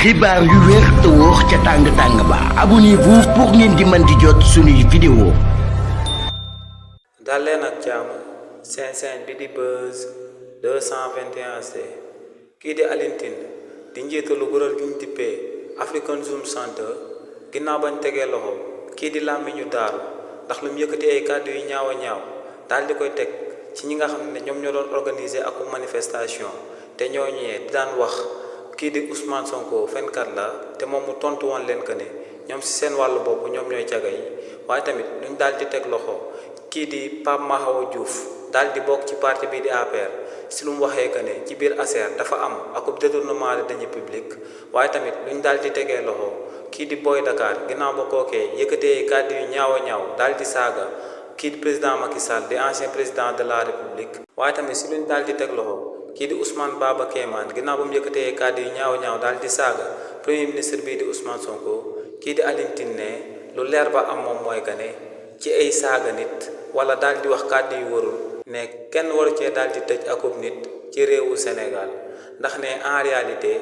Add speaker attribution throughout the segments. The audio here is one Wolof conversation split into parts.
Speaker 1: xibaar yu wér te wóor ca tàng ba abonnez-vous pour ngeen di mën di jot suñuy vidéo.
Speaker 2: dal leen ak jàmm seen bi di Buzz 221C kii di Alioune Tine di njiitalu kuréel gi ñu dippee African Zoom Center ginnaaw bañ tegee loxo kii di làmmiñu daaru ndax lu mu yëkkati ay kàddu yu ñaaw a ñaaw daal di koy teg ci ñi nga xam ne ñoom ñoo doon organiser ak manifestation te ñooñee di daan wax kii di Ousmane Sonko fenkat la te moom mu tontu woon leen que ne ñoom si seen wàllu bopp ñoom ñooy caga yi waaye tamit luñ daal di teg loxo kii di Pape Mahawa Diouf daal di bokk ci parti bii di APR si lu mu waxee que ne ci biir ASER dafa am akub détournement de deniers publics waaye tamit luñ daal di tegee loxo kii di Boy Dakar ginnaaw ba kookee yëkkatee kàddu yu ñaaw a ñaaw daal di saaga kii di président Macky Sall di ancien président de la République waaye tamit si luñ daal di teg loxo kii di Ousmane Baba Kéemaan ginnaaw ba mu yëkkatee kàddu yu ñaaw ñaaw daal di saaga premier ministre bii di Ousmane Sonko kii di Alioune Tine ne lu leer ba am moom mooy que ne ci ay saaga nit wala daal di wax kàddu yu warul ne kenn waru cee daal di tëj akub nit ci réewu Sénégal ndax ne en réalité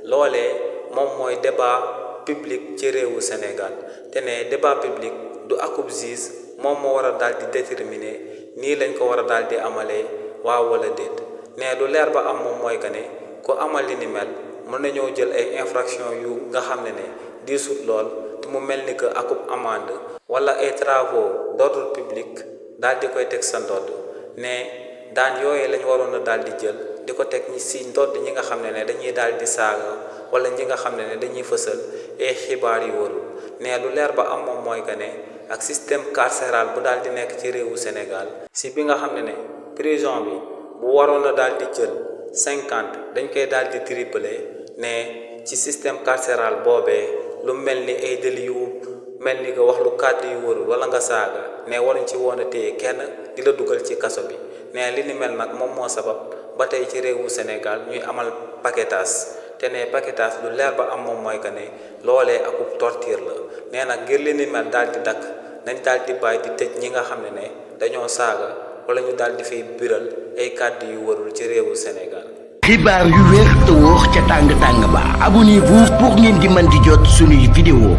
Speaker 2: loolee moom mooy débat public ci réewu Sénégal te ne débat public du akub juge moom moo war a daal di déterminer nii lañ ko war a daal di amalee waaw wala déet ne lu leer ba am moom mooy que ne ku amal li ni mel mën nañoo jël ay infraction yu nga xam ne diisut lool te mu mel ni que akub amende wala ay travaux d'ordre public daal di koy teg sa ndodd ne daan yooyu lañ waroon a daal di jël di ko teg ñi si ndodd ñi nga xam ne dañuy daal di saaga wala ñi nga xam ne dañuy fësal ay xibaar yu warul ne lu leer ba am moom mooy que ne ak système carcéral bu daal di nekk ci réewu Sénégal si bi nga xam ne prison bi bu waroon a daal di jël 50 dañ koy daal di tripler ne ci système carcéral boobee lu mel ni ay délits yu mel ni nga wax lu kàddu yu warul wala nga saaga ne waruñ ci woon a téye kenn di la dugal ci kaso bi ne li ni mel nag moom moo sabab ba tey ci réewu Sénégal ñuy amal paquetage te ne paquetage lu leer ba am moom mooy que ne loolee akub torture la nee nag ngir li ni mel daal di dakk nañ daal di bàyyi di tëj ñi nga xam ne dañoo saaga wala ñu daal di fay biral ay kàddu yu warul ci réewu Sénégal.
Speaker 1: xibaar yu wér te wóor ca tàng ba abonnez-vous pour ngeen di mën di jot suñuy vidéo.